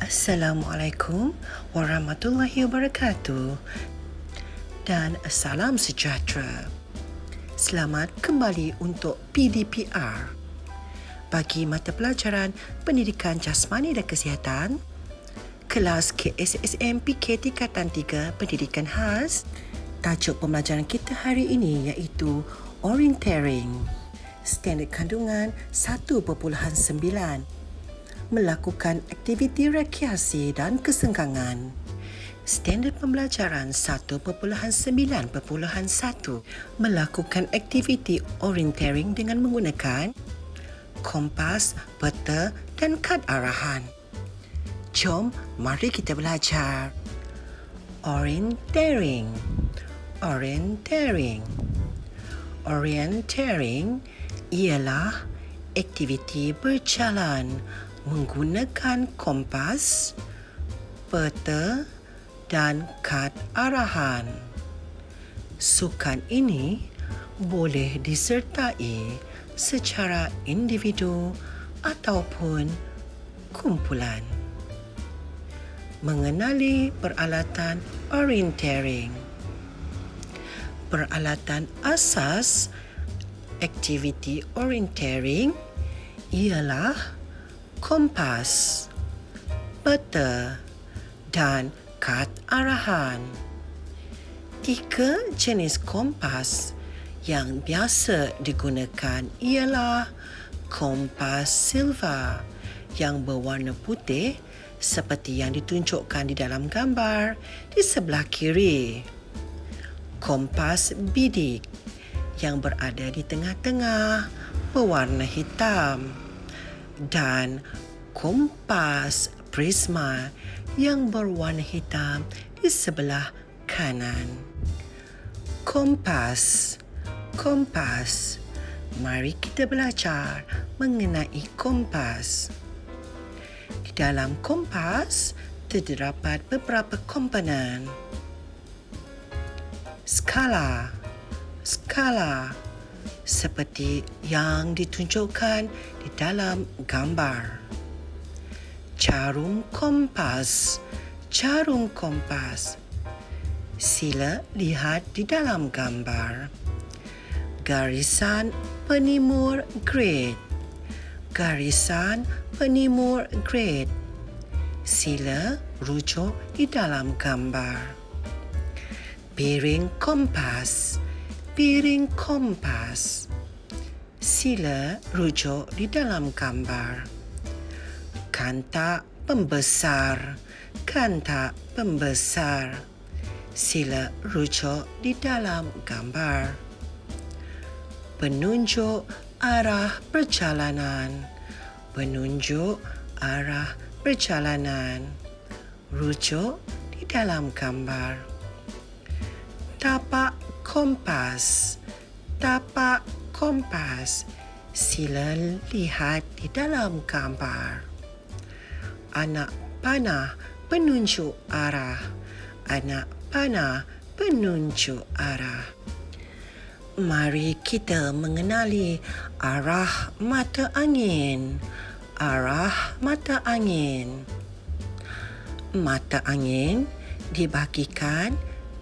Assalamualaikum warahmatullahi wabarakatuh dan salam sejahtera. Selamat kembali untuk PDPR. Bagi mata pelajaran Pendidikan Jasmani dan Kesihatan, kelas KSSM PK Tingkatan 3 Pendidikan Khas, tajuk pembelajaran kita hari ini iaitu Orienteering. Standard kandungan 1.9. Melakukan aktiviti rekreasi dan kesenggangan. Standard pembelajaran 1.9.1. Melakukan aktiviti orienteering dengan menggunakan kompas, peta dan kad arahan. Jom, mari kita belajar. Orienteering. Orienteering. Orienteering ialah aktiviti berjalan menggunakan kompas, peta dan kad arahan. Sukan ini boleh disertai secara individu ataupun kumpulan. Mengenali peralatan orienteering. Peralatan asas aktiviti orienteering ialah kompas, peta dan kad arahan. 3 jenis kompas yang biasa digunakan ialah kompas silver yang berwarna putih seperti yang ditunjukkan di dalam gambar di sebelah kiri. Kompas bidik yang berada di tengah-tengah berwarna hitam. Dan kompas prisma yang berwarna hitam di sebelah kanan. Kompas. Kompas. Mari kita belajar mengenai kompas. Di dalam kompas terdapat beberapa komponen. Skala. Skala seperti yang ditunjukkan di dalam gambar. Jarum kompas. Jarum kompas. Sila lihat di dalam gambar. Garisan penimur grid. Garisan penimur grid. Sila rujuk di dalam gambar. Piring kompas. Piring kompas. Sila rujuk di dalam gambar. Kanta pembesar. Kanta pembesar. Sila rujuk di dalam gambar. Penunjuk arah perjalanan. Penunjuk arah perjalanan. Rujuk di dalam gambar. Tapak kompas. Tapak kompas. Sila lihat di dalam gambar. Anak panah penunjuk arah. Anak panah penunjuk arah. Mari kita mengenali arah mata angin. Arah mata angin. Mata angin dibahagikan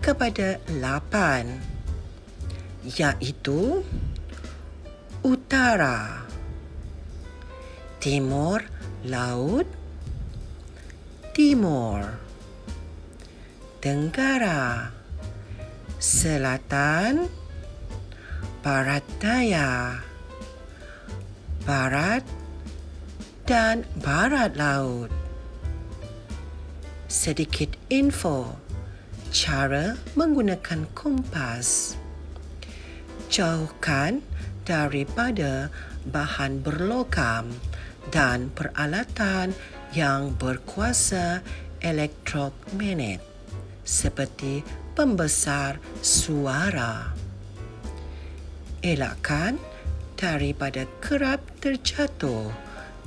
kepada 8, iaitu utara, timur laut, timur, tenggara, selatan, barat daya, barat dan barat laut. Sedikit info cara menggunakan kompas. Jauhkan daripada bahan berlogam dan peralatan yang berkuasa elektromagnet seperti pembesar suara. Elakkan daripada kerap terjatuh,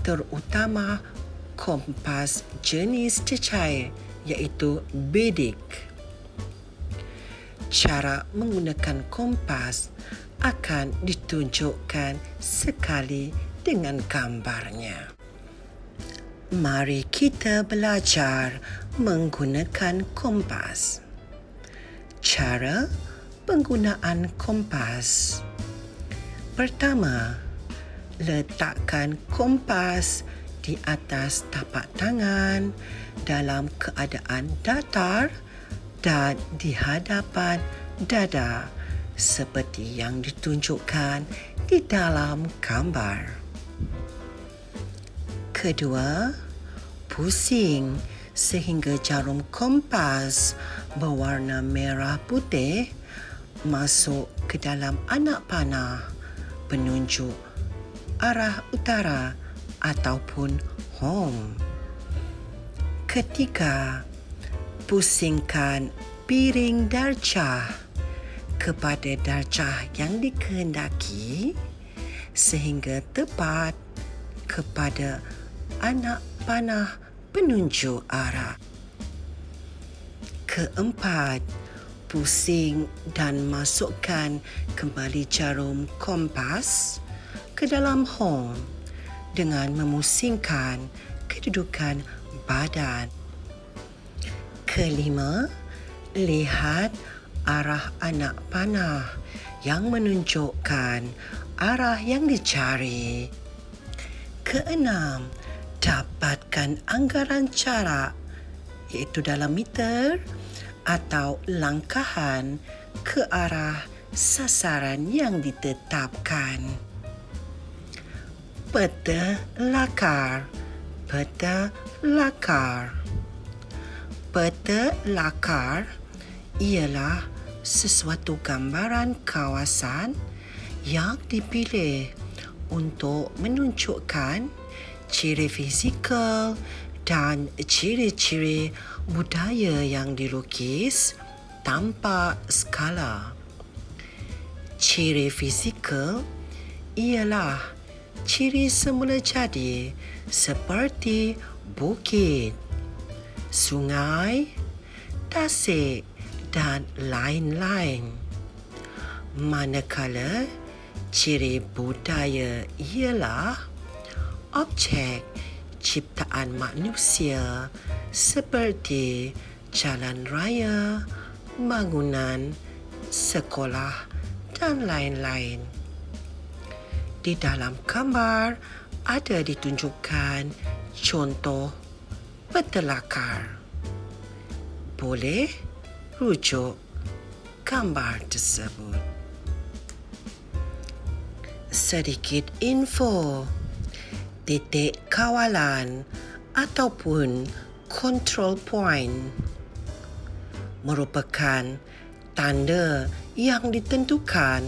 terutama kompas jenis cecair iaitu bidik. Cara menggunakan kompas akan ditunjukkan sekali dengan gambarnya. Mari kita belajar menggunakan kompas. Cara penggunaan kompas. Pertama, letakkan kompas di atas tapak tangan dalam keadaan datar dan di hadapan dada seperti yang ditunjukkan di dalam gambar. Kedua, pusing sehingga jarum kompas berwarna merah putih masuk ke dalam anak panah penunjuk arah utara ataupun home. Ketiga, pusingkan piring darjah kepada darjah yang dikehendaki sehingga tepat kepada anak panah penunjuk arah. Keempat, pusing dan masukkan kembali jarum kompas ke dalam home dengan memusingkan kedudukan badan. Kelima, lihat arah anak panah yang menunjukkan arah yang dicari. Keenam, dapatkan anggaran jarak iaitu dalam meter atau langkahan ke arah sasaran yang ditetapkan. Peta lakar. Peta lakar. Peta lakar ialah sesuatu gambaran kawasan yang dipilih untuk menunjukkan ciri fizikal dan ciri-ciri budaya yang dilukis tanpa skala. Ciri fizikal ialah ciri semula jadi seperti bukit, sungai, tasik dan lain-lain. Manakala ciri budaya ialah objek ciptaan manusia seperti jalan raya, bangunan, sekolah dan lain-lain. Di dalam gambar ada ditunjukkan contoh peta lakar. Boleh rujuk gambar tersebut. Sedikit info. Titik kawalan ataupun control point merupakan tanda yang ditentukan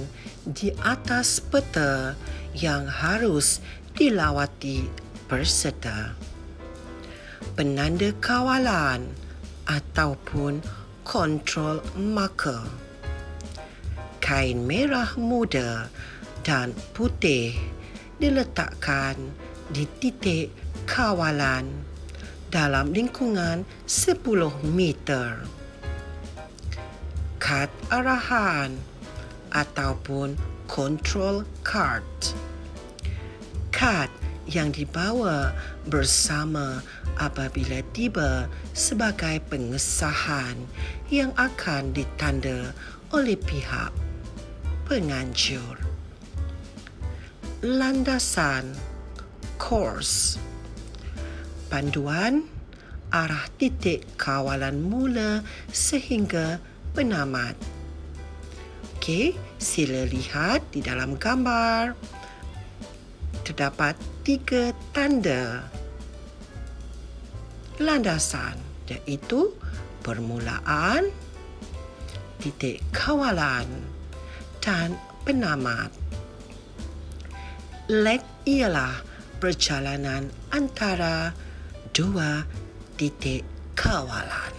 di atas peta yang harus dilawati peserta. Penanda kawalan ataupun control marker. Kain merah muda dan putih diletakkan di titik kawalan dalam lingkungan 10 meter. Kad arahan ataupun control card. Kad yang dibawa bersama apabila tiba sebagai pengesahan yang akan ditanda oleh pihak penganjur. Landasan course. Panduan arah titik kawalan mula sehingga penamat. Okey, sila lihat di dalam gambar. Terdapat 3 tanda landasan iaitu permulaan, titik kawalan dan penamat. Leg ialah perjalanan antara 2 titik kawalan.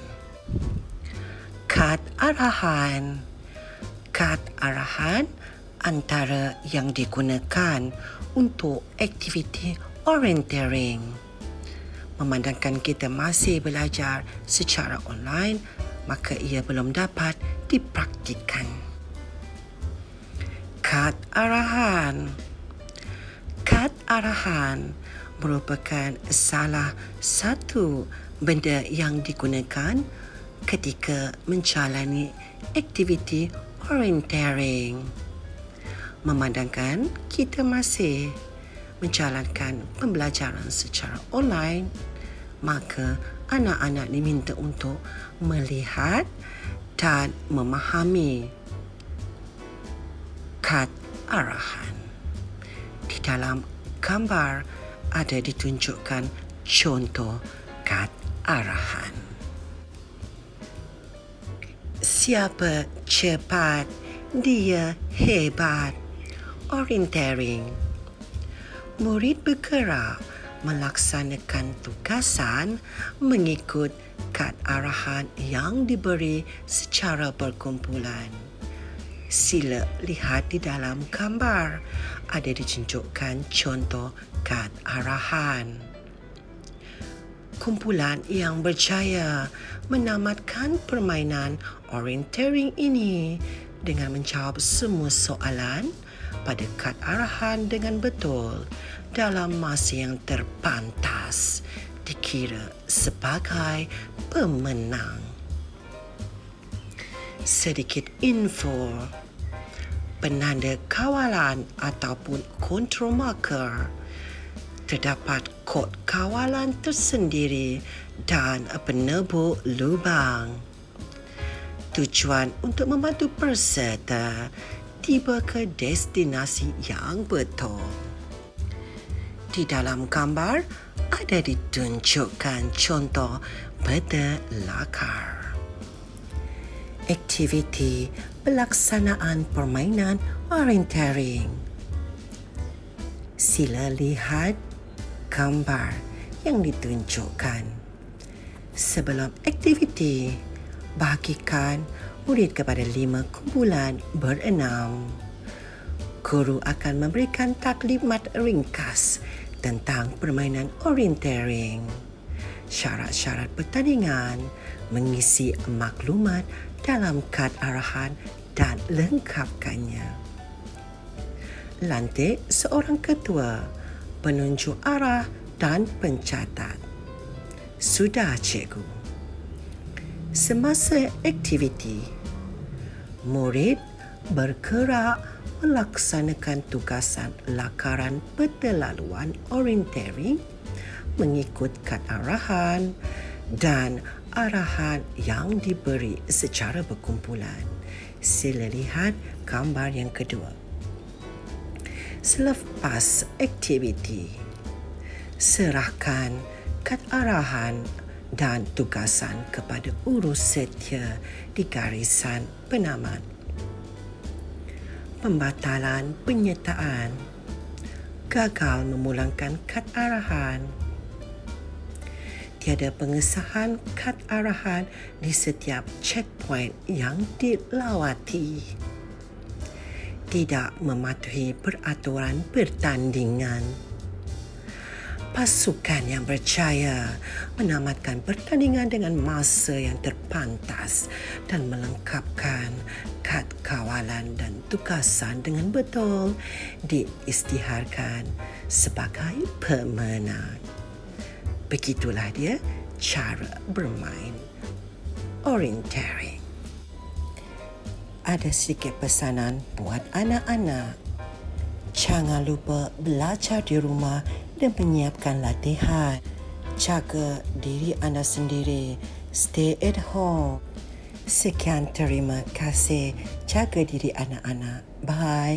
Kad arahan. Kad arahan antara yang digunakan untuk aktiviti orienteering. Memandangkan kita masih belajar secara online, maka ia belum dapat dipraktikkan. Kad arahan. Kad arahan merupakan salah satu benda yang digunakan ketika menjalani aktiviti orienteering. Memandangkan kita masih menjalankan pembelajaran secara online, maka anak-anak diminta untuk melihat dan memahami kad arahan. Di dalam gambar ada ditunjukkan contoh kad arahan. Siapa cepat, dia hebat. Orienteering. Murid bergerak melaksanakan tugasan mengikut kad arahan yang diberi secara berkumpulan. Sila lihat di dalam gambar ada ditunjukkan contoh kad arahan. Kumpulan yang berjaya menamatkan permainan orienteering ini dengan menjawab semua soalan pada kad arahan dengan betul dalam masa yang terpantas dikira sebagai pemenang. Sedikit info, penanda kawalan ataupun control marker, terdapat kod kawalan tersendiri dan penebuk lubang. Tujuan untuk membantu peserta tiba ke destinasi yang betul. Di dalam gambar ada ditunjukkan contoh peta lakar. Aktiviti pelaksanaan permainan orienteering. Sila lihat gambar yang ditunjukkan. Sebelum aktiviti, bahagikan murid kepada 5 kumpulan berenam. Guru akan memberikan taklimat ringkas tentang permainan orienteering, syarat-syarat pertandingan, mengisi maklumat dalam kad arahan dan lengkapkannya. Lantik seorang ketua, penunjuk arah dan pencatat. Sudah, cikgu. Semasa aktiviti, murid bergerak melaksanakan tugasan lakaran peta laluan orienteering mengikut kad arahan dan arahan yang diberi secara berkumpulan. Sila lihat gambar yang kedua. Selepas aktiviti, serahkan kad arahan dan tugasan kepada urus setia di garisan penamat. Pembatalan penyertaan, gagal memulangkan kad arahan, tiada pengesahan kad arahan di setiap checkpoint yang dilawati, tidak mematuhi peraturan pertandingan. Pasukan yang berjaya menamatkan pertandingan dengan masa yang terpantas dan melengkapkan kad kawalan dan tugasan dengan betul diisytiharkan sebagai pemenang. Begitulah dia cara bermain orienteering. Ada sedikit pesanan buat anak-anak. Jangan lupa belajar di rumah dan menyiapkan latihan. Jaga diri anda sendiri. Stay at home. Sekian, terima kasih. Jaga diri anak-anak. Bye.